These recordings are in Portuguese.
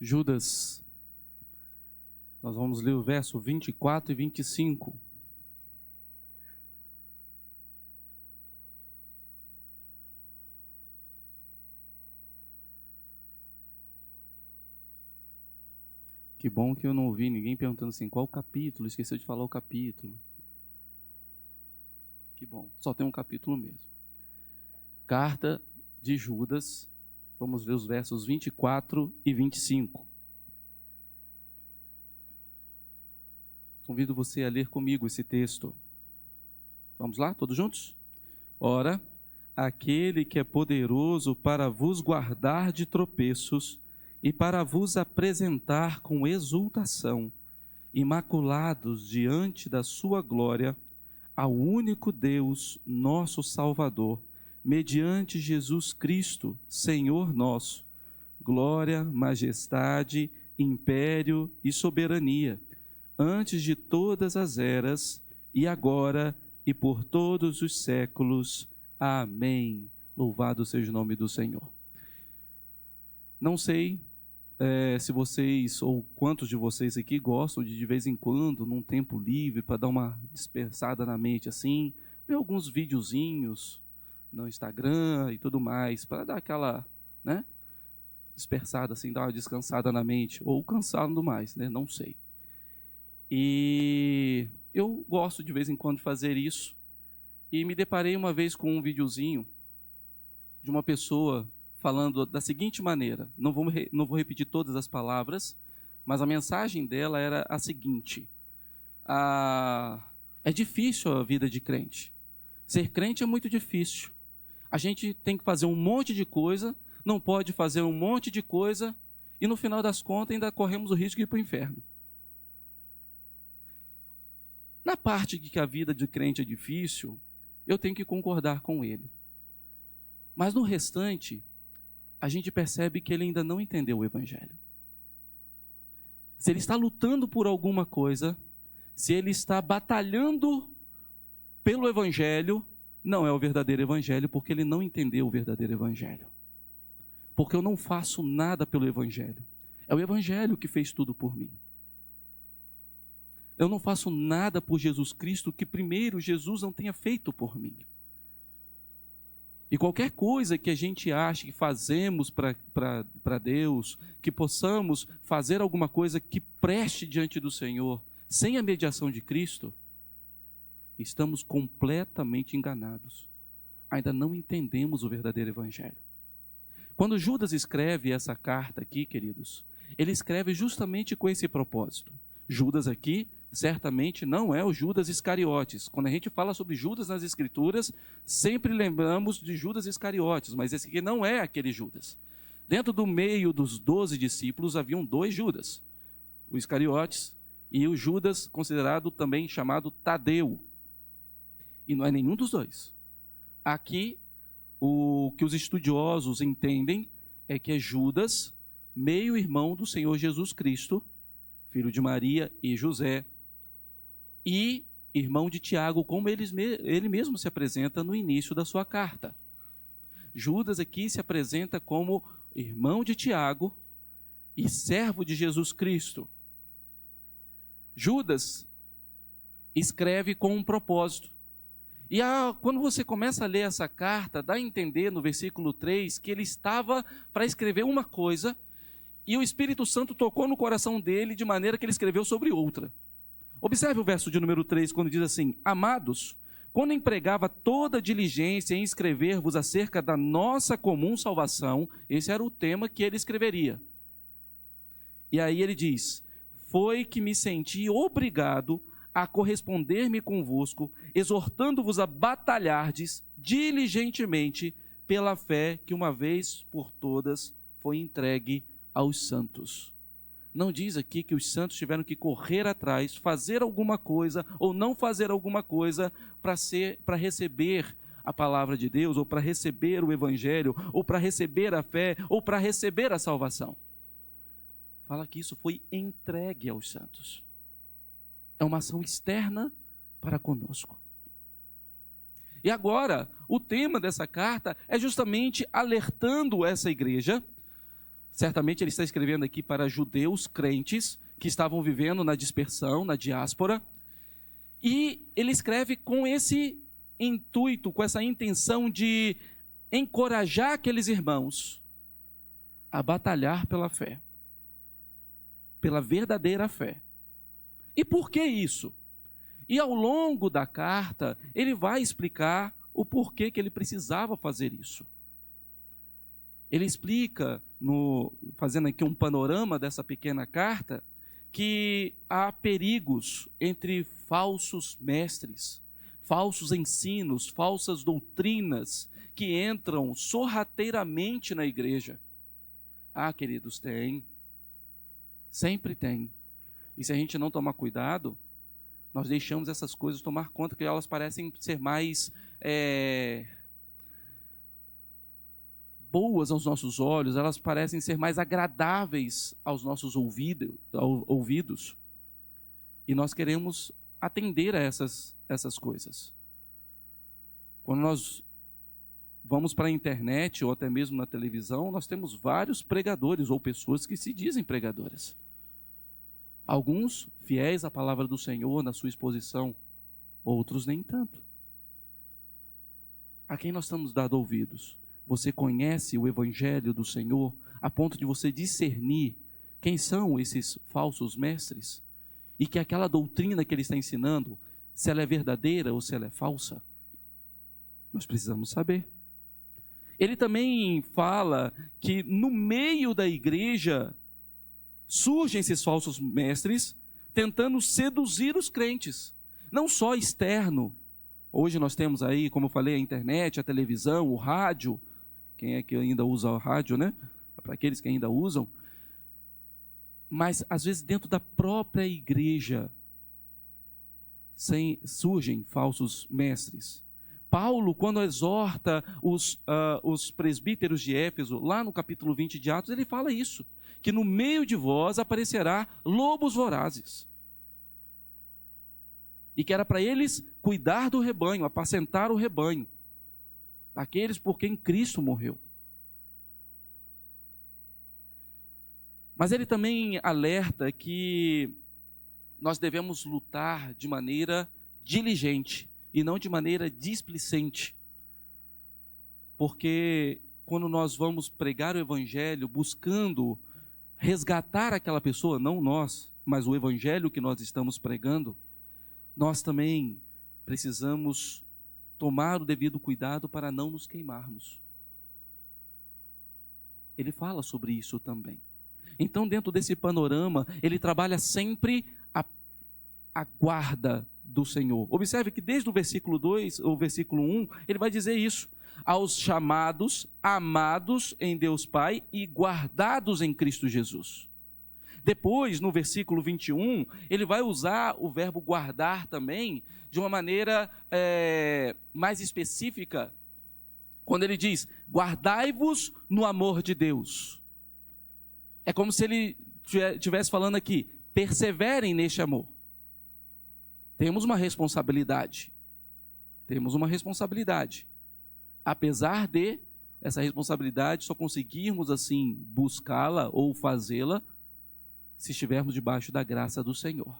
Judas, nós vamos ler o verso 24 e 25. Que bom que eu não ouvi ninguém perguntando assim, qual o capítulo? Esqueceu de falar o capítulo. Que bom, só tem um capítulo mesmo. Carta de Judas, vamos ver os versos 24 e 25. Convido você a ler comigo esse texto. Vamos lá, todos juntos? Ora, aquele que é poderoso para vos guardar de tropeços e para vos apresentar com exultação, imaculados diante da sua glória, ao único Deus, nosso Salvador, mediante Jesus Cristo, Senhor nosso, glória, majestade, império e soberania, antes de todas as eras, e agora e por todos os séculos. Amém. Louvado seja o nome do Senhor. Não sei se vocês, ou quantos de vocês aqui gostam de vez em quando, num tempo livre, para dar uma dispersada na mente assim, ver alguns videozinhos no Instagram e tudo mais, para dar aquela, dispersada assim, dar uma descansada na mente, ou cansado mais, não sei. E eu gosto de vez em quando de fazer isso, e me deparei uma vez com um videozinho de uma pessoa falando da seguinte maneira, não vou repetir todas as palavras, mas a mensagem dela era a seguinte: é difícil a vida de crente, ser crente é muito difícil, a gente tem que fazer um monte de coisa, não pode fazer um monte de coisa, e no final das contas ainda corremos o risco de ir para o inferno. Na parte de que a vida de crente é difícil, eu tenho que concordar com ele, mas no restante, a gente percebe que ele ainda não entendeu o Evangelho. Se ele está lutando por alguma coisa, se ele está batalhando pelo Evangelho, não é o verdadeiro Evangelho, porque ele não entendeu o verdadeiro Evangelho. Porque eu não faço nada pelo Evangelho. É o Evangelho que fez tudo por mim. Eu não faço nada por Jesus Cristo que primeiro Jesus não tenha feito por mim. E qualquer coisa que a gente ache que fazemos para Deus, que possamos fazer alguma coisa que preste diante do Senhor, sem a mediação de Cristo, estamos completamente enganados. Ainda não entendemos o verdadeiro Evangelho. Quando Judas escreve essa carta aqui, queridos, ele escreve justamente com esse propósito. Judas aqui certamente não é o Judas Iscariotes. Quando a gente fala sobre Judas nas Escrituras, sempre lembramos de Judas Iscariotes, mas esse aqui não é aquele Judas. Dentro do meio dos 12 discípulos haviam 2 Judas, o Iscariotes e o Judas considerado também chamado Tadeu. E não é nenhum dos dois. Aqui, o que os estudiosos entendem é que é Judas, meio-irmão do Senhor Jesus Cristo, filho de Maria e José, e irmão de Tiago, como ele mesmo se apresenta no início da sua carta. Judas aqui se apresenta como irmão de Tiago e servo de Jesus Cristo. Judas escreve com um propósito. E quando você começa a ler essa carta, dá a entender no versículo 3 que ele estava para escrever uma coisa e o Espírito Santo tocou no coração dele de maneira que ele escreveu sobre outra. Observe o verso de número 3, quando diz assim: Amados, quando empregava toda diligência em escrever-vos acerca da nossa comum salvação, esse era o tema que ele escreveria. E aí ele diz: Foi que me senti obrigado a corresponder-me convosco, exortando-vos a batalhardes diligentemente pela fé que uma vez por todas foi entregue aos santos. Não diz aqui que os santos tiveram que correr atrás, fazer alguma coisa ou não fazer alguma coisa para receber a palavra de Deus, ou para receber o Evangelho, ou para receber a fé, ou para receber a salvação. Fala que isso foi entregue aos santos. É uma ação externa para conosco. E agora, o tema dessa carta é justamente alertando essa igreja Certamente ele está escrevendo aqui para judeus crentes que estavam vivendo na dispersão, na diáspora. E ele escreve com esse intuito, com essa intenção de encorajar aqueles irmãos a batalhar pela fé, pela verdadeira fé. E por que isso? E ao longo da carta, ele vai explicar o porquê que ele precisava fazer isso. Ele explica, fazendo aqui um panorama dessa pequena carta, que há perigos entre falsos mestres, falsos ensinos, falsas doutrinas que entram sorrateiramente na igreja. Ah, queridos, tem. Sempre tem. E se a gente não tomar cuidado, nós deixamos essas coisas tomar conta, que elas parecem ser mais boas aos nossos olhos, elas parecem ser mais agradáveis aos nossos ouvidos. E nós queremos atender a essas coisas. Quando nós vamos para a internet ou até mesmo na televisão, nós temos vários pregadores ou pessoas que se dizem pregadoras. Alguns fiéis à palavra do Senhor na sua exposição, outros nem tanto. A quem nós estamos dando ouvidos? Você conhece o Evangelho do Senhor a ponto de você discernir quem são esses falsos mestres? E que aquela doutrina que ele está ensinando, se ela é verdadeira ou se ela é falsa? Nós precisamos saber. Ele também fala que no meio da igreja surgem esses falsos mestres tentando seduzir os crentes, não só externo. Hoje nós temos aí, como eu falei, a internet, a televisão, o rádio. Quem é que ainda usa o rádio, né? Para aqueles que ainda usam. Mas, às vezes, dentro da própria igreja, surgem falsos mestres. Paulo, quando exorta os presbíteros de Éfeso, lá no capítulo 20 de Atos, ele fala isso, que no meio de vós aparecerá lobos vorazes. E que era para eles cuidar do rebanho, apacentar o rebanho, aqueles por quem Cristo morreu. Mas ele também alerta que nós devemos lutar de maneira diligente e não de maneira displicente. Porque quando nós vamos pregar o Evangelho buscando resgatar aquela pessoa, não nós, mas o Evangelho que nós estamos pregando, nós também precisamos tomar o devido cuidado para não nos queimarmos. Ele fala sobre isso também. Então, dentro desse panorama, ele trabalha sempre a guarda do Senhor. Observe que desde o versículo 2, ou versículo 1, ele vai dizer isso. Aos chamados, amados em Deus Pai e guardados em Cristo Jesus. Depois, no versículo 21, ele vai usar o verbo guardar também de uma maneira mais específica, quando ele diz, guardai-vos no amor de Deus. É como se ele estivesse falando aqui, perseverem neste amor. Temos uma responsabilidade. Apesar de essa responsabilidade só conseguirmos assim buscá-la ou fazê-la se estivermos debaixo da graça do Senhor.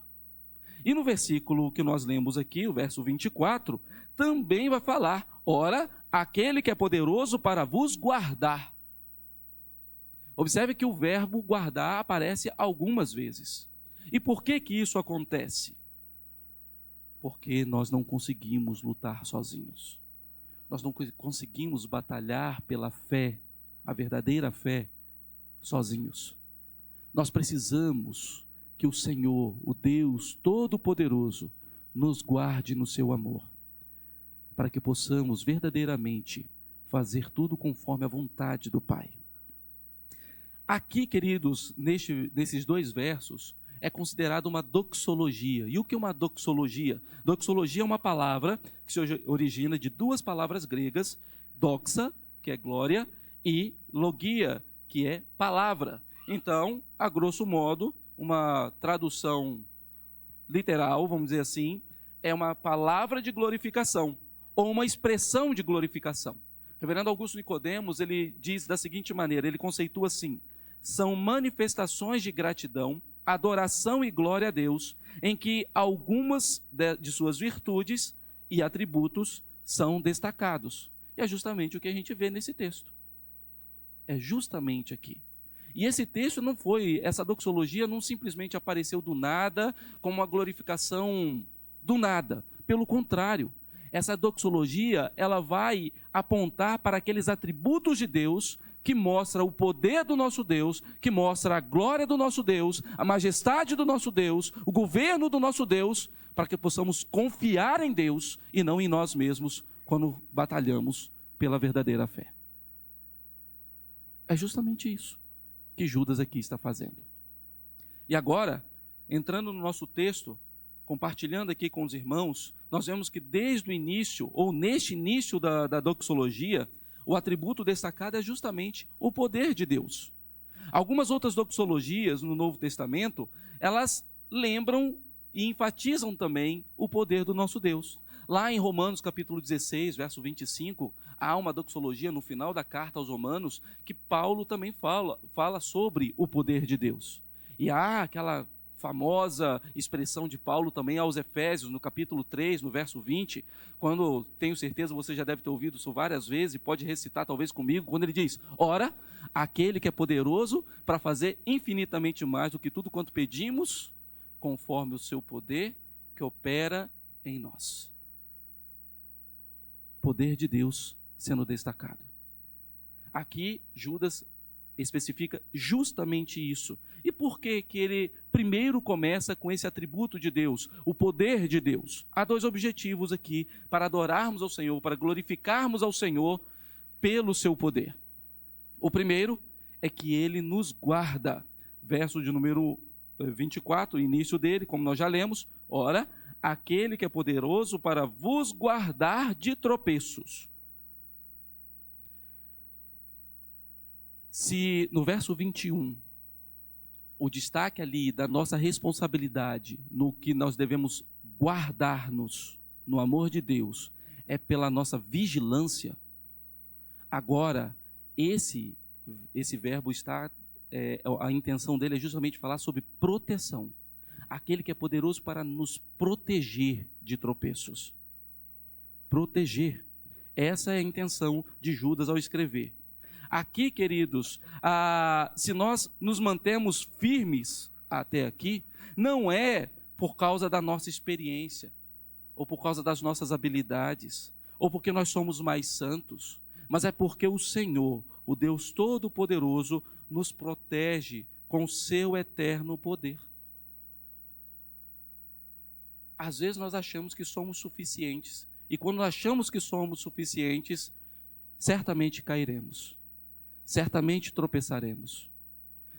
E no versículo que nós lemos aqui, o verso 24, também vai falar, ora, aquele que é poderoso para vos guardar. Observe que o verbo guardar aparece algumas vezes. E por que isso acontece? Porque nós não conseguimos lutar sozinhos. Nós não conseguimos batalhar pela fé, a verdadeira fé, sozinhos. Nós precisamos que o Senhor, o Deus Todo-Poderoso, nos guarde no seu amor, para que possamos verdadeiramente fazer tudo conforme a vontade do Pai. Aqui, queridos, nesses dois versos, é considerado uma doxologia. E o que é uma doxologia? Doxologia é uma palavra que se origina de duas palavras gregas, doxa, que é glória, e logia, que é palavra. Então, a grosso modo, uma tradução literal, vamos dizer assim, é uma palavra de glorificação, ou uma expressão de glorificação. O reverendo Augusto Nicodemos, ele diz da seguinte maneira, ele conceitua assim, são manifestações de gratidão, adoração e glória a Deus, em que algumas de suas virtudes e atributos são destacados. E é justamente o que a gente vê nesse texto. É justamente aqui. E esse texto não foi, essa doxologia não simplesmente apareceu do nada, como uma glorificação do nada. Pelo contrário, essa doxologia, ela vai apontar para aqueles atributos de Deus que mostra o poder do nosso Deus, que mostra a glória do nosso Deus, a majestade do nosso Deus, o governo do nosso Deus, para que possamos confiar em Deus e não em nós mesmos quando batalhamos pela verdadeira fé. É justamente isso que Judas aqui está fazendo. E agora, entrando no nosso texto, compartilhando aqui com os irmãos, nós vemos que desde o início, ou neste início da doxologia, o atributo destacado é justamente o poder de Deus. Algumas outras doxologias no Novo Testamento, elas lembram e enfatizam também o poder do nosso Deus. Lá em Romanos capítulo 16, verso 25, há uma doxologia no final da carta aos Romanos, que Paulo também fala sobre o poder de Deus. E há aquela famosa expressão de Paulo também aos Efésios, no capítulo 3, no verso 20, quando, tenho certeza, você já deve ter ouvido isso várias vezes, e pode recitar talvez comigo, quando ele diz: ora, aquele que é poderoso para fazer infinitamente mais do que tudo quanto pedimos, conforme o seu poder que opera em nós. Poder de Deus sendo destacado. Aqui, Judas especifica justamente isso. E por que que ele primeiro começa com esse atributo de Deus, o poder de Deus? Há dois objetivos aqui para adorarmos ao Senhor, para glorificarmos ao Senhor pelo seu poder. O primeiro é que ele nos guarda. Verso de número 24, o início dele, como nós já lemos: ora, aquele que é poderoso para vos guardar de tropeços. Se no verso 21, o destaque ali da nossa responsabilidade, no que nós devemos guardar-nos no amor de Deus, é pela nossa vigilância, agora, esse verbo está, a intenção dele é justamente falar sobre proteção. Aquele que é poderoso para nos proteger de tropeços. Proteger. Essa é a intenção de Judas ao escrever. Aqui, queridos, se nós nos mantemos firmes até aqui, não é por causa da nossa experiência, ou por causa das nossas habilidades, ou porque nós somos mais santos, mas é porque o Senhor, o Deus Todo-Poderoso, nos protege com seu eterno poder. Às vezes nós achamos que somos suficientes, e quando achamos que somos suficientes, certamente cairemos. Certamente tropeçaremos.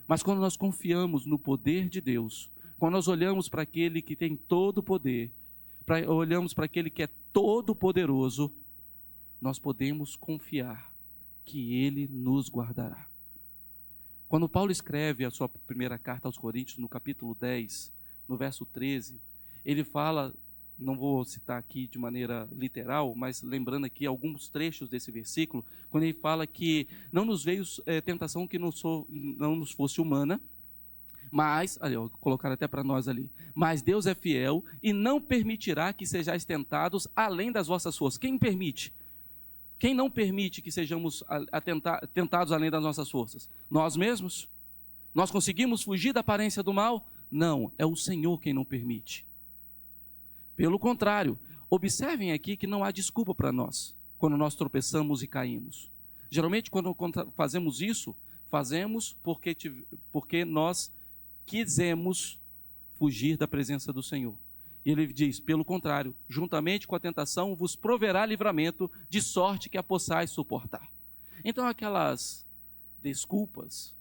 Mas quando nós confiamos no poder de Deus, quando nós olhamos para aquele que tem todo o poder, olhamos para aquele que é todo poderoso, nós podemos confiar que ele nos guardará. Quando Paulo escreve a sua primeira carta aos Coríntios, no capítulo 10, no verso 13, ele fala, não vou citar aqui de maneira literal, mas lembrando aqui alguns trechos desse versículo, quando ele fala que não nos veio tentação que não nos fosse humana, mas, vou colocar até para nós ali, mas Deus é fiel e não permitirá que sejais tentados além das vossas forças. Quem permite? Quem não permite que sejamos tentados além das nossas forças? Nós mesmos? Nós conseguimos fugir da aparência do mal? Não, é o Senhor quem não permite. Pelo contrário, observem aqui que não há desculpa para nós, quando nós tropeçamos e caímos. Geralmente, quando fazemos isso, fazemos porque nós quisemos fugir da presença do Senhor. E ele diz, pelo contrário, juntamente com a tentação vos proverá livramento, de sorte que a possais suportar. Então, aquelas desculpas,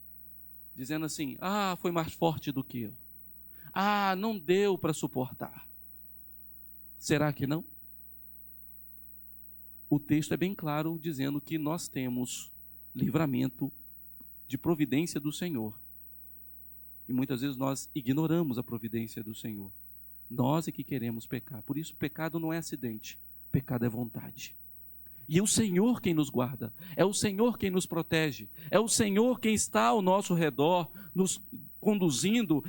dizendo assim: foi mais forte do que eu. Não deu para suportar. Será que não? O texto é bem claro dizendo que nós temos livramento de providência do Senhor. E muitas vezes nós ignoramos a providência do Senhor. Nós é que queremos pecar. Por isso, pecado não é acidente. Pecado é vontade. E é o Senhor quem nos guarda, é o Senhor quem nos protege, é o Senhor quem está ao nosso redor, nos conduzindo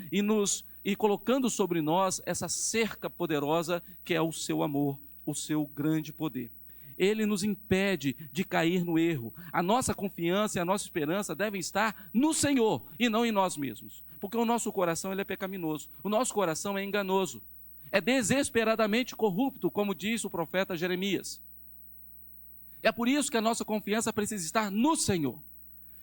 e colocando sobre nós essa cerca poderosa que é o seu amor, o seu grande poder. Ele nos impede de cair no erro. A nossa confiança e a nossa esperança devem estar no Senhor e não em nós mesmos, porque o nosso coração ele é pecaminoso, o nosso coração é enganoso, é desesperadamente corrupto, como diz o profeta Jeremias. É por isso que a nossa confiança precisa estar no Senhor.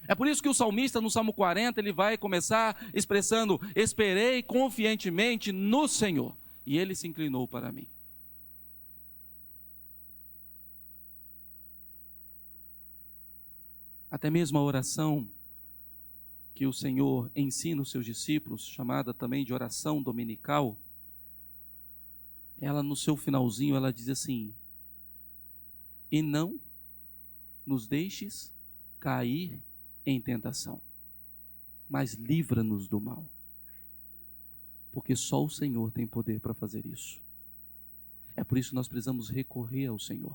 É por isso que o salmista, no Salmo 40, ele vai começar expressando: esperei confiantemente no Senhor, e ele se inclinou para mim. Até mesmo a oração que o Senhor ensina os seus discípulos, chamada também de oração dominical, ela no seu finalzinho, ela diz assim: e não nos deixes cair em tentação, mas livra-nos do mal. Porque só o Senhor tem poder para fazer isso. É por isso que nós precisamos recorrer ao Senhor.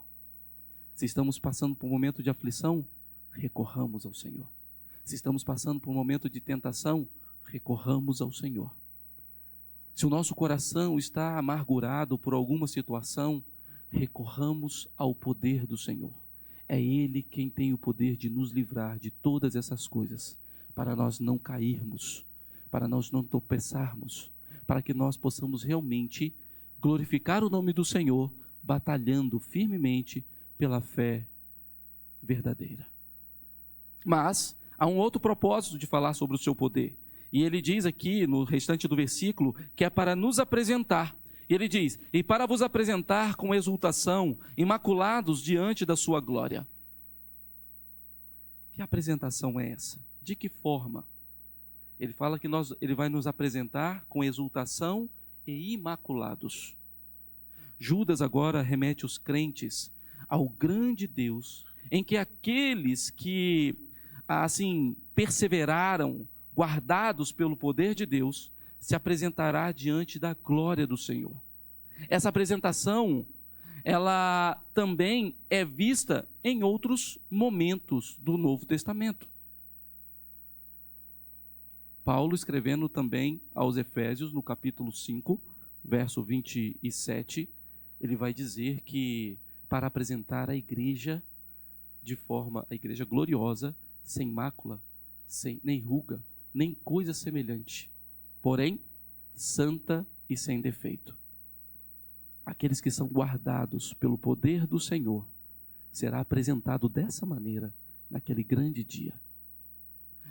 Se estamos passando por um momento de aflição, recorramos ao Senhor. Se estamos passando por um momento de tentação, recorramos ao Senhor. Se o nosso coração está amargurado por alguma situação, recorramos ao poder do Senhor. É Ele quem tem o poder de nos livrar de todas essas coisas, para nós não cairmos, para nós não tropeçarmos, para que nós possamos realmente glorificar o nome do Senhor, batalhando firmemente pela fé verdadeira. Mas há um outro propósito de falar sobre o seu poder. E ele diz aqui no restante do versículo que é para nos apresentar. E ele diz: e para vos apresentar com exultação, imaculados diante da sua glória. Que apresentação é essa? De que forma? Ele fala que ele vai nos apresentar com exultação e imaculados. Judas agora remete os crentes ao grande Deus, em que aqueles que assim perseveraram, guardados pelo poder de Deus, se apresentará diante da glória do Senhor. Essa apresentação, ela também é vista em outros momentos do Novo Testamento. Paulo, escrevendo também aos Efésios, no capítulo 5, verso 27, ele vai dizer que para apresentar a igreja a igreja gloriosa, sem mácula, sem nem ruga, nem coisa semelhante, porém santa e sem defeito. Aqueles que são guardados pelo poder do Senhor será apresentado dessa maneira naquele grande dia.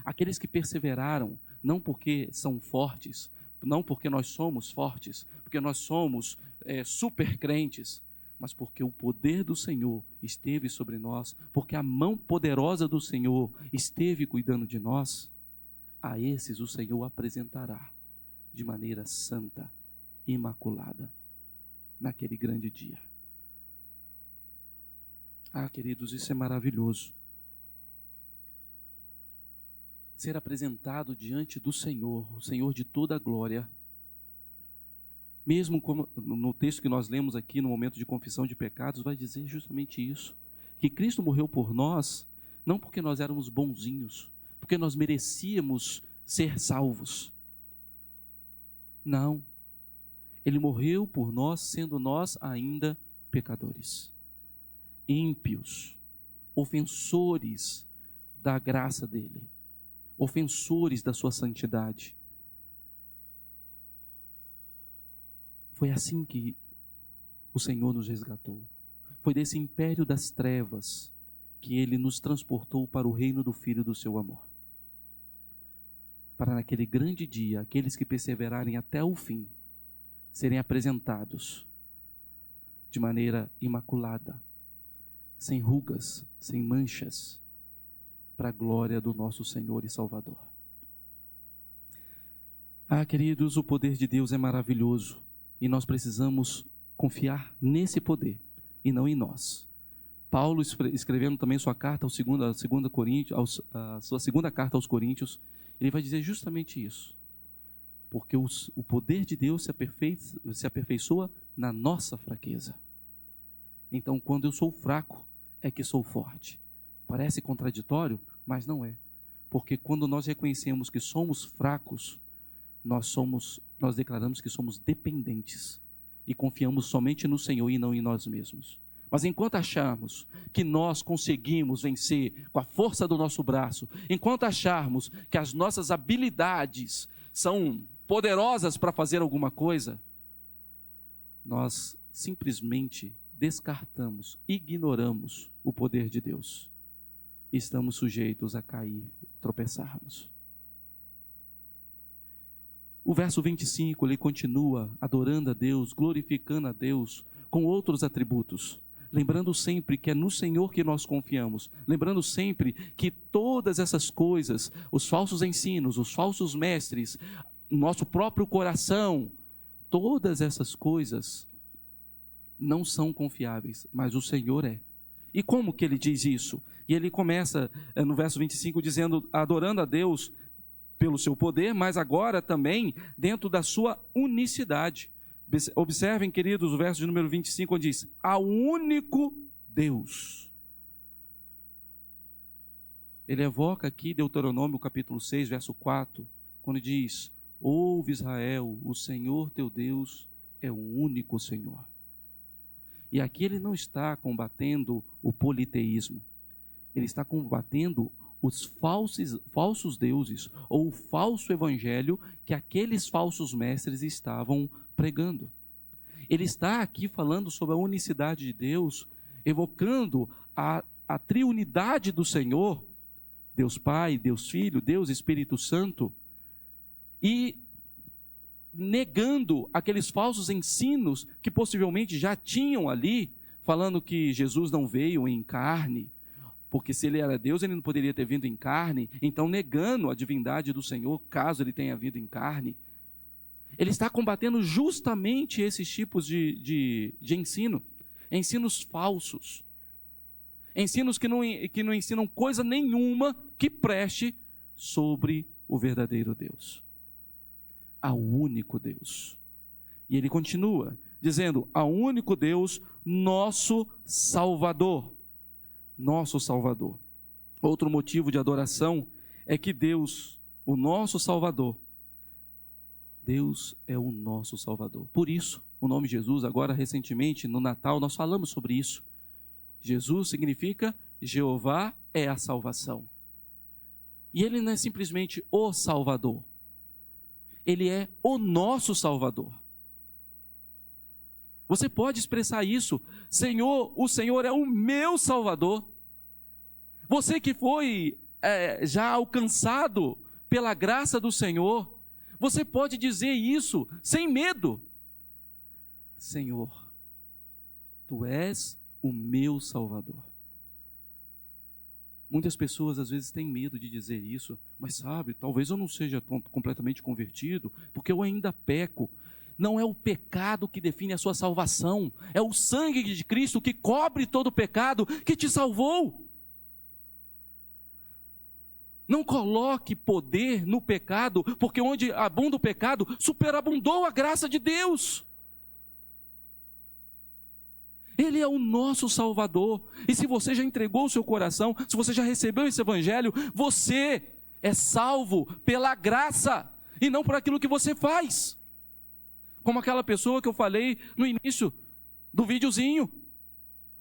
Aqueles que perseveraram, não porque são fortes, não porque nós somos fortes, porque nós somos super crentes, mas porque o poder do Senhor esteve sobre nós, porque a mão poderosa do Senhor esteve cuidando de nós, a esses o Senhor apresentará de maneira santa, imaculada, naquele grande dia. Ah, queridos, isso é maravilhoso. Ser apresentado diante do Senhor, o Senhor de toda a glória, mesmo como no texto que nós lemos aqui no momento de confissão de pecados, vai dizer justamente isso, que Cristo morreu por nós, não porque nós éramos bonzinhos, porque nós merecíamos ser salvos. Não, Ele morreu por nós, sendo nós ainda pecadores, ímpios, ofensores da graça dEle, ofensores da sua santidade. Foi assim que o Senhor nos resgatou. Foi desse império das trevas que Ele nos transportou para o reino do Filho do seu amor. Para naquele grande dia, aqueles que perseverarem até o fim, serem apresentados de maneira imaculada, sem rugas, sem manchas, para a glória do nosso Senhor e Salvador. Ah, queridos, o poder de Deus é maravilhoso. E nós precisamos confiar nesse poder e não em nós. Paulo, escrevendo também sua carta a sua segunda carta aos Coríntios, ele vai dizer justamente isso. Porque o poder de Deus se aperfeiçoa na nossa fraqueza. Então, quando eu sou fraco, é que sou forte. Parece contraditório, mas não é. Porque quando nós reconhecemos que somos fracos, nós declaramos que somos dependentes e confiamos somente no Senhor e não em nós mesmos. Mas enquanto acharmos que nós conseguimos vencer com a força do nosso braço, enquanto acharmos que as nossas habilidades são poderosas para fazer alguma coisa, nós simplesmente descartamos, ignoramos o poder de Deus. Estamos sujeitos a cair, tropeçarmos. O verso 25, ele continua adorando a Deus, glorificando a Deus com outros atributos. Lembrando sempre que é no Senhor que nós confiamos. Lembrando sempre que todas essas coisas, os falsos ensinos, os falsos mestres, nosso próprio coração, todas essas coisas não são confiáveis, mas o Senhor é. E como que ele diz isso? E ele começa no verso 25 dizendo, adorando a Deus pelo seu poder, mas agora também dentro da sua unicidade. Observem, queridos, o verso de número 25, onde diz, ao único Deus. Ele evoca aqui Deuteronômio capítulo 6, verso 4, quando diz, ouve Israel, o Senhor teu Deus é o único Senhor. E aqui ele não está combatendo o politeísmo, ele está combatendo os falsos deuses, ou o falso evangelho que aqueles falsos mestres estavam pregando. Ele está aqui falando sobre a unicidade de Deus, evocando a triunidade do Senhor, Deus Pai, Deus Filho, Deus Espírito Santo, e negando aqueles falsos ensinos que possivelmente já tinham ali, falando que Jesus não veio em carne, porque se ele era Deus, ele não poderia ter vindo em carne, então negando a divindade do Senhor, caso ele tenha vindo em carne. Ele está combatendo justamente esses tipos de ensino, ensinos falsos, ensinos que não ensinam coisa nenhuma que preste sobre o verdadeiro Deus, ao único Deus. E ele continua dizendo, ao único Deus, nosso Salvador. Nosso Salvador. Outro motivo de adoração é que Deus, o nosso Salvador, Deus é o nosso Salvador. Por isso, o nome Jesus, agora recentemente, no Natal, nós falamos sobre isso. Jesus significa Jeová é a salvação. E ele não é simplesmente o Salvador. Ele é o nosso Salvador. Você pode expressar isso, Senhor, o Senhor é o meu Salvador. Você que foi já alcançado pela graça do Senhor, você pode dizer isso sem medo. Senhor, Tu és o meu Salvador. Muitas pessoas às vezes têm medo de dizer isso, mas sabe, talvez eu não seja completamente convertido, porque eu ainda peco. Não é o pecado que define a sua salvação, é o sangue de Cristo que cobre todo o pecado, que te salvou. Não coloque poder no pecado, porque onde abunda o pecado, superabundou a graça de Deus. Ele é o nosso Salvador, e se você já entregou o seu coração, se você já recebeu esse evangelho, você é salvo pela graça, e não por aquilo que você faz. Como aquela pessoa que eu falei no início do videozinho,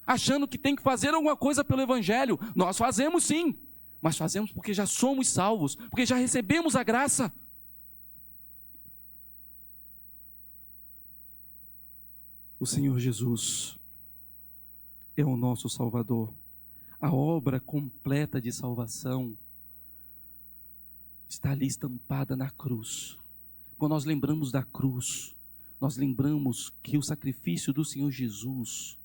achando que tem que fazer alguma coisa pelo evangelho. Nós fazemos sim, mas fazemos porque já somos salvos, porque já recebemos a graça. O Senhor Jesus é o nosso Salvador. A obra completa de salvação está ali estampada na cruz. Quando nós lembramos da cruz, nós lembramos que o sacrifício do Senhor Jesus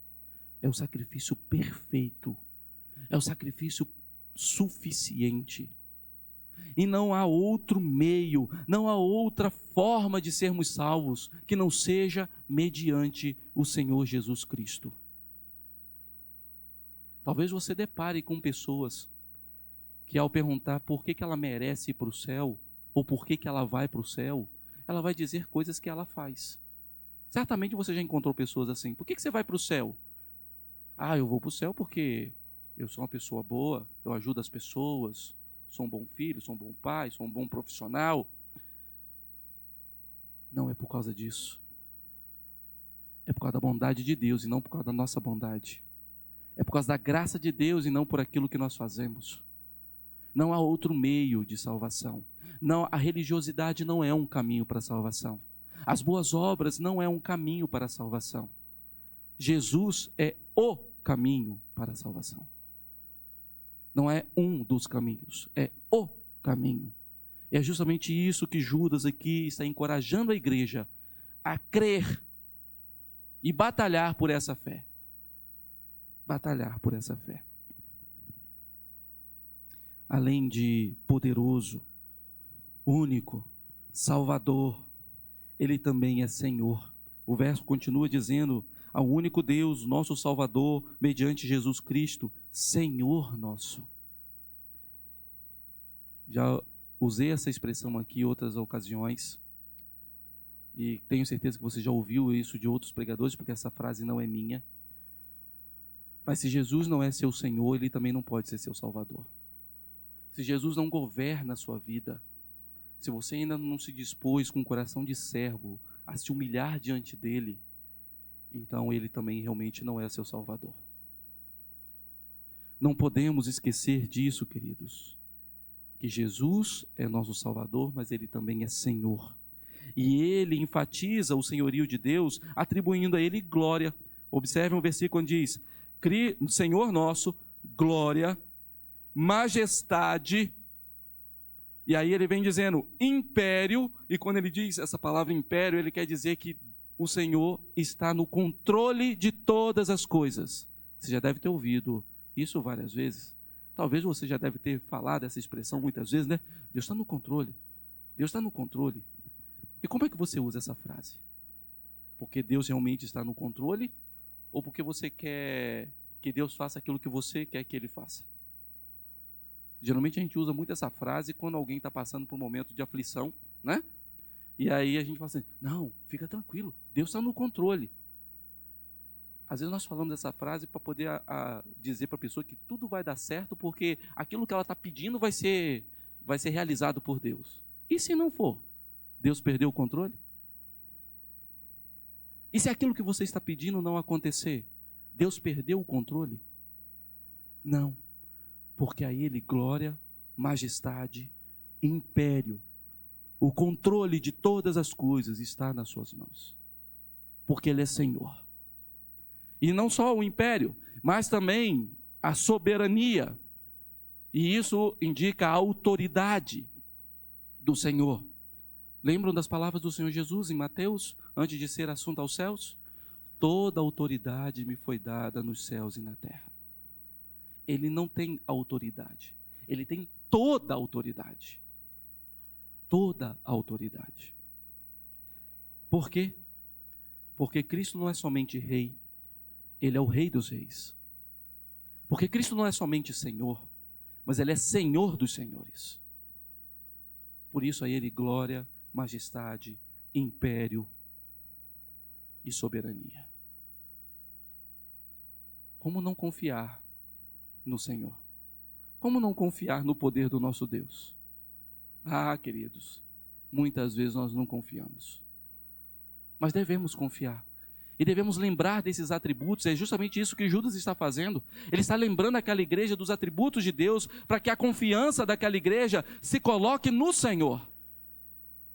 é o sacrifício perfeito, é o sacrifício suficiente. E não há outro meio, não há outra forma de sermos salvos que não seja mediante o Senhor Jesus Cristo. Talvez você depare com pessoas que ao perguntar por que ela merece ir para o céu, ou por que ela vai para o céu, ela vai dizer coisas que ela faz. Certamente você já encontrou pessoas assim. Por que você vai para o céu? Ah, eu vou para o céu porque eu sou uma pessoa boa, eu ajudo as pessoas, sou um bom filho, sou um bom pai, sou um bom profissional. Não é por causa disso. É por causa da bondade de Deus e não por causa da nossa bondade. É por causa da graça de Deus e não por aquilo que nós fazemos. Não há outro meio de salvação. Não, a religiosidade não é um caminho para a salvação. As boas obras não é um caminho para a salvação. Jesus é o caminho para a salvação. Não é um dos caminhos, é o caminho. E é justamente isso que Judas aqui está encorajando a igreja a crer e batalhar por essa fé. Batalhar por essa fé. Além de poderoso, único, Salvador, Ele também é Senhor. O verso continua dizendo: ao único Deus, nosso Salvador, mediante Jesus Cristo, Senhor nosso. Já usei essa expressão aqui em outras ocasiões, e tenho certeza que você já ouviu isso de outros pregadores, porque essa frase não é minha. Mas se Jesus não é seu Senhor, Ele também não pode ser seu Salvador. Se Jesus não governa a sua vida, se você ainda não se dispôs com o coração de servo a se humilhar diante dEle, então Ele também realmente não é seu Salvador. Não podemos esquecer disso, queridos, que Jesus é nosso Salvador, mas Ele também é Senhor. E Ele enfatiza o senhorio de Deus, atribuindo a Ele glória. Observe um versículo onde diz: Senhor nosso, glória, majestade, e aí ele vem dizendo império, e quando ele diz essa palavra império, ele quer dizer que o Senhor está no controle de todas as coisas. Você já deve ter ouvido isso várias vezes. Talvez você já deve ter falado essa expressão muitas vezes, né? Deus está no controle. Deus está no controle. E como é que você usa essa frase? Porque Deus realmente está no controle? Ou porque você quer que Deus faça aquilo que você quer que Ele faça? Geralmente a gente usa muito essa frase quando alguém está passando por um momento de aflição, né? E aí a gente fala assim: não, fica tranquilo, Deus está no controle. Às vezes nós falamos essa frase para poder dizer para a pessoa que tudo vai dar certo, porque aquilo que ela está pedindo vai ser realizado por Deus. E se não for? Deus perdeu o controle? E se aquilo que você está pedindo não acontecer? Deus perdeu o controle? Não. Porque a Ele glória, majestade, império, o controle de todas as coisas está nas suas mãos. Porque Ele é Senhor. E não só o império, mas também a soberania. E isso indica a autoridade do Senhor. Lembram das palavras do Senhor Jesus em Mateus, antes de ser assunto aos céus? Toda autoridade me foi dada nos céus e na terra. Ele não tem autoridade, Ele tem toda a autoridade. Toda a autoridade. Por quê? Porque Cristo não é somente Rei, Ele é o Rei dos Reis. Porque Cristo não é somente Senhor, mas Ele é Senhor dos Senhores. Por isso a Ele glória, majestade, império e soberania. Como não confiar no Senhor? Como não confiar no poder do nosso Deus? Ah, queridos, muitas vezes nós não confiamos. Mas devemos confiar. E devemos lembrar desses atributos. É justamente isso que Judas está fazendo. Ele está lembrando aquela igreja dos atributos de Deus, para que a confiança daquela igreja se coloque no Senhor.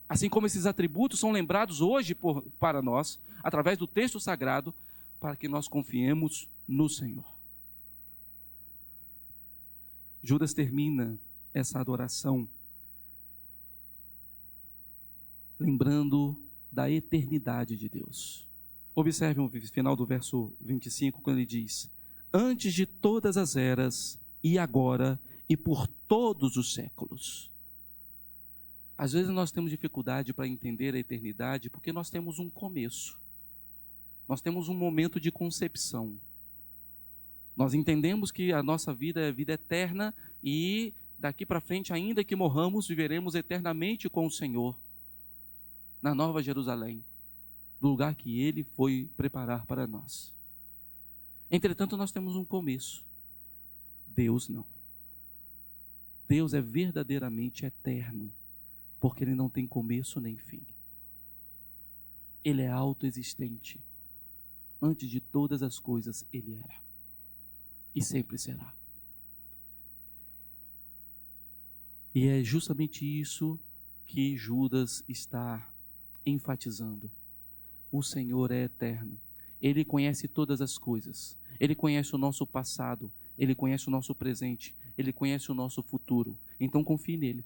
Assim como esses atributos são lembrados hoje para nós, através do texto sagrado, para que nós confiemos no Senhor. Judas termina essa adoração lembrando da eternidade de Deus. Observe o final do verso 25, quando ele diz: antes de todas as eras, e agora, e por todos os séculos. Às vezes nós temos dificuldade para entender a eternidade, porque nós temos um começo. Nós temos um momento de concepção. Nós entendemos que a nossa vida é vida eterna e daqui para frente, ainda que morramos, viveremos eternamente com o Senhor na Nova Jerusalém, do lugar que Ele foi preparar para nós. Entretanto, nós temos um começo. Deus não. Deus é verdadeiramente eterno, porque Ele não tem começo nem fim. Ele é autoexistente. Antes de todas as coisas, Ele era. E sempre será. E é justamente isso que Judas está enfatizando. O Senhor é eterno. Ele conhece todas as coisas. Ele conhece o nosso passado. Ele conhece o nosso presente. Ele conhece o nosso futuro. Então confie nele.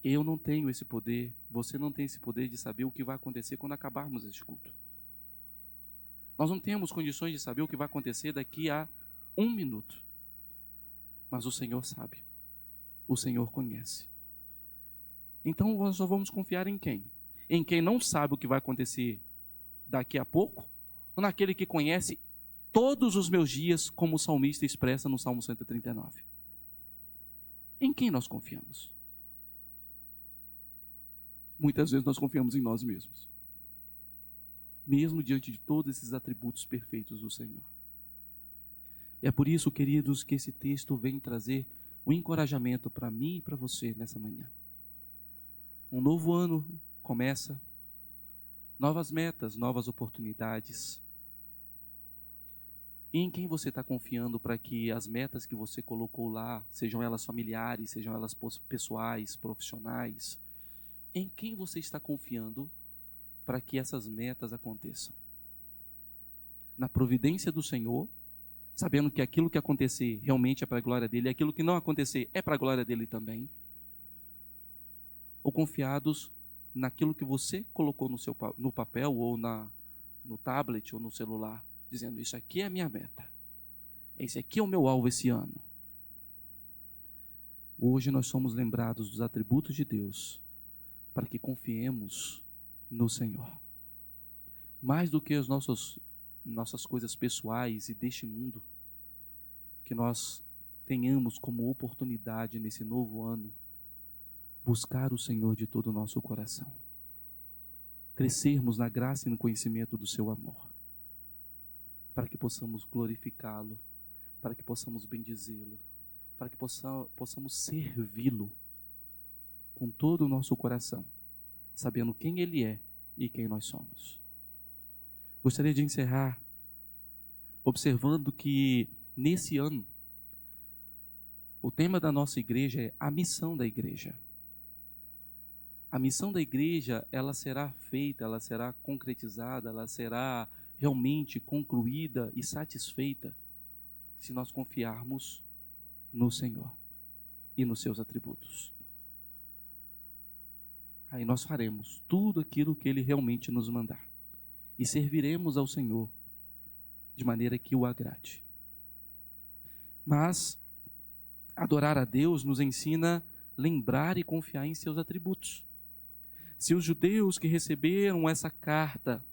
Eu não tenho esse poder. Você não tem esse poder de saber o que vai acontecer quando acabarmos este culto. Nós não temos condições de saber o que vai acontecer daqui a 1 minuto. Mas o Senhor sabe. O Senhor conhece. Então nós só vamos confiar em quem? Em quem não sabe o que vai acontecer daqui a pouco? Ou naquele que conhece todos os meus dias, como o salmista expressa no Salmo 139? Em quem nós confiamos? Muitas vezes nós confiamos em nós mesmos. Mesmo diante de todos esses atributos perfeitos do Senhor. E é por isso, queridos, que esse texto vem trazer um encorajamento para mim e para você nessa manhã. Um novo ano começa, novas metas, novas oportunidades. E em quem você está confiando para que as metas que você colocou lá, sejam elas familiares, sejam elas pessoais, profissionais, em quem você está confiando para que essas metas aconteçam? Na providência do Senhor, sabendo que aquilo que acontecer realmente é para a glória dele, e aquilo que não acontecer é para a glória dele também? Ou confiados naquilo que você colocou no papel, ou no tablet, ou no celular, dizendo, isso aqui é a minha meta, esse aqui é o meu alvo esse ano? Hoje nós somos lembrados dos atributos de Deus, para que confiemos no Senhor. Mais do que as nossas coisas pessoais e deste mundo, que nós tenhamos como oportunidade nesse novo ano, buscar o Senhor de todo o nosso coração. Crescermos na graça e no conhecimento do seu amor. Para que possamos glorificá-lo, para que possamos bendizê-lo, para que possamos servi-lo com todo o nosso coração, sabendo quem Ele é e quem nós somos. Gostaria de encerrar observando que nesse ano o tema da nossa igreja é a missão da igreja. A missão da igreja, ela será feita, ela será concretizada, ela será realmente concluída e satisfeita se nós confiarmos no Senhor e nos seus atributos. Aí nós faremos tudo aquilo que Ele realmente nos mandar e serviremos ao Senhor de maneira que o agrade. Mas adorar a Deus nos ensina lembrar e confiar em seus atributos. Se os judeus que receberam essa carta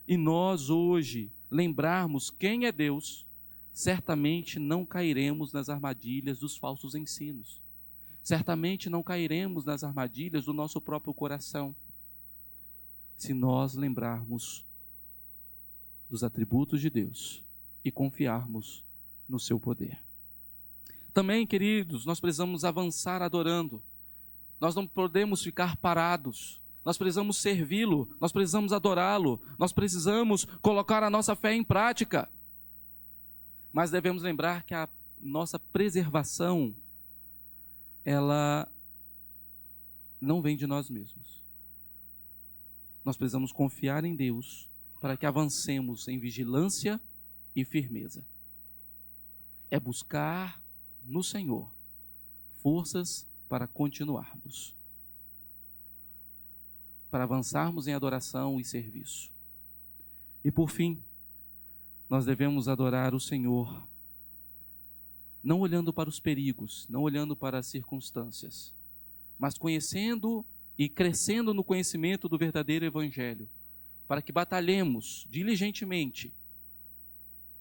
e nós hoje lembrarmos quem é Deus, certamente não cairemos nas armadilhas dos falsos ensinos. Certamente não cairemos nas armadilhas do nosso próprio coração, se nós lembrarmos dos atributos de Deus e confiarmos no seu poder. Também, queridos, nós precisamos avançar adorando. Nós não podemos ficar parados. Nós precisamos servi-lo, nós precisamos adorá-lo, nós precisamos colocar a nossa fé em prática. Mas devemos lembrar que a nossa preservação, ela não vem de nós mesmos. Nós precisamos confiar em Deus para que avancemos em vigilância e firmeza. É buscar no Senhor forças para continuarmos, para avançarmos em adoração e serviço. E por fim, nós devemos adorar o Senhor, não olhando para os perigos, não olhando para as circunstâncias, mas conhecendo e crescendo no conhecimento do verdadeiro Evangelho, para que batalhemos diligentemente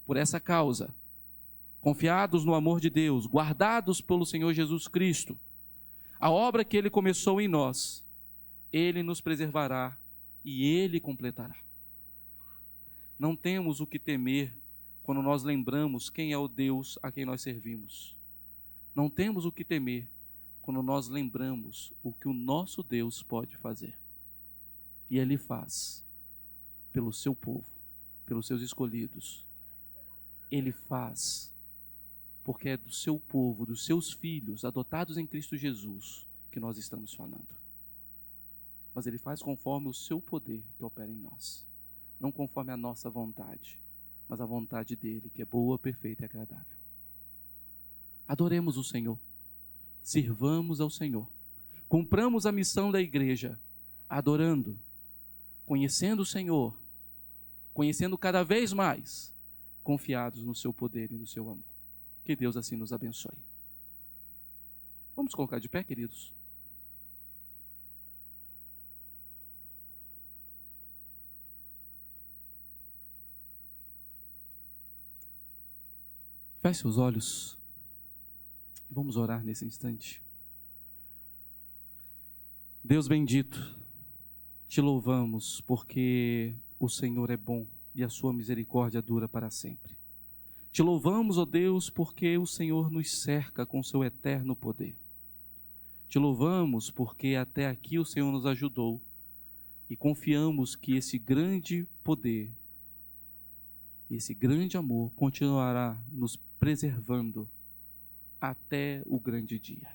por essa causa, confiados no amor de Deus, guardados pelo Senhor Jesus Cristo. A obra que Ele começou em nós, Ele nos preservará e Ele completará. Não temos o que temer quando nós lembramos quem é o Deus a quem nós servimos. Não temos o que temer quando nós lembramos o que o nosso Deus pode fazer. E Ele faz pelo seu povo, pelos seus escolhidos. Ele faz porque é do seu povo, dos seus filhos, adotados em Cristo Jesus, que nós estamos falando. Mas Ele faz conforme o seu poder que opera em nós. Não conforme a nossa vontade, mas a vontade dEle, que é boa, perfeita e agradável. Adoremos o Senhor. Sirvamos ao Senhor. Cumpramos a missão da igreja, adorando, conhecendo o Senhor, conhecendo cada vez mais, confiados no seu poder e no seu amor. Que Deus assim nos abençoe. Vamos colocar de pé, queridos? Feche os olhos e vamos orar nesse instante. Deus bendito, te louvamos porque o Senhor é bom e a sua misericórdia dura para sempre. Te louvamos, ó Deus, porque o Senhor nos cerca com seu eterno poder. Te louvamos porque até aqui o Senhor nos ajudou e confiamos que esse grande poder, esse grande amor continuará nos preservando até o grande dia.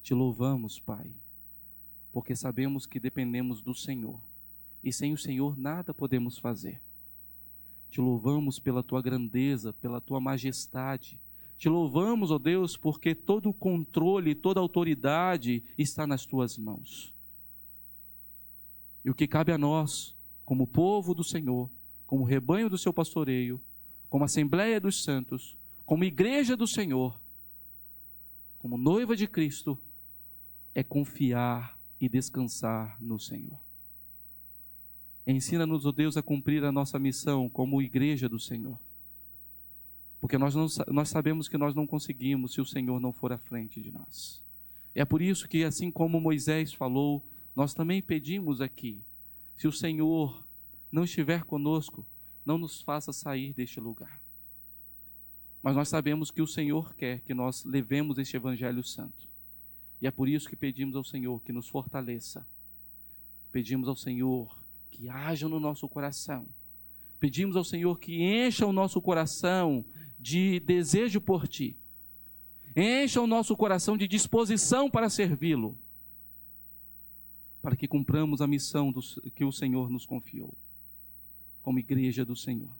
Te louvamos, Pai, porque sabemos que dependemos do Senhor e sem o Senhor nada podemos fazer. Te louvamos pela tua grandeza, pela tua majestade. Te louvamos, ó Deus, porque todo o controle, toda a autoridade está nas tuas mãos. E o que cabe a nós, como povo do Senhor, como rebanho do seu pastoreio, como Assembleia dos Santos, como igreja do Senhor, como noiva de Cristo, é confiar e descansar no Senhor. Ensina-nos, ó Deus, a cumprir a nossa missão como igreja do Senhor. Porque nós sabemos que nós não conseguimos se o Senhor não for à frente de nós. É por isso que, assim como Moisés falou, nós também pedimos aqui, se o Senhor não estiver conosco, não nos faça sair deste lugar. Mas nós sabemos que o Senhor quer que nós levemos este Evangelho Santo. E é por isso que pedimos ao Senhor que nos fortaleça. Pedimos ao Senhor que haja no nosso coração. Pedimos ao Senhor que encha o nosso coração de desejo por Ti. Encha o nosso coração de disposição para servi-lo. Para que cumpramos a missão que o Senhor nos confiou. Como igreja do Senhor.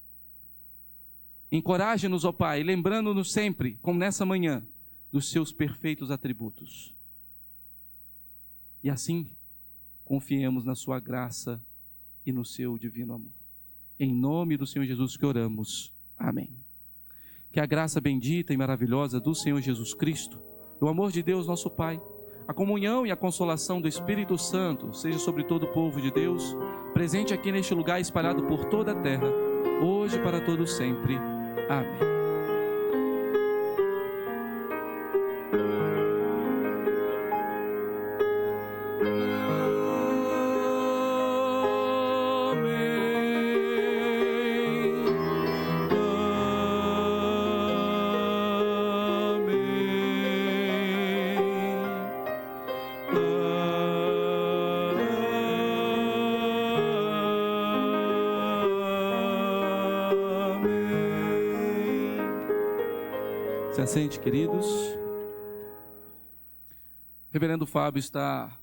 Encoraje-nos, ó Pai, lembrando-nos sempre, como nessa manhã, dos seus perfeitos atributos. E assim, confiemos na sua graça e no seu divino amor. Em nome do Senhor Jesus que oramos. Amém. Que a graça bendita e maravilhosa do Senhor Jesus Cristo, o amor de Deus nosso Pai, a comunhão e a consolação do Espírito Santo seja sobre todo o povo de Deus, presente aqui neste lugar espalhado por toda a terra, hoje e para todo sempre. Amém. Se assente, queridos. Reverendo Fábio está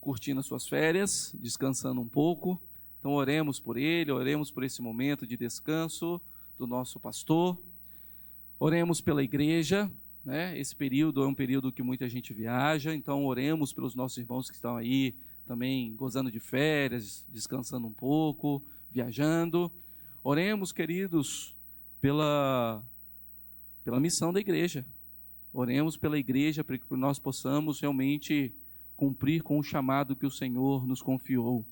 curtindo as suas férias, descansando um pouco. Então oremos por ele, oremos por esse momento de descanso do nosso pastor. Oremos pela igreja, né? Esse período é um período que muita gente viaja, então oremos pelos nossos irmãos que estão aí também gozando de férias, descansando um pouco, viajando. Oremos, queridos, pela missão da igreja. Oremos pela igreja para que nós possamos realmente cumprir com o chamado que o Senhor nos confiou.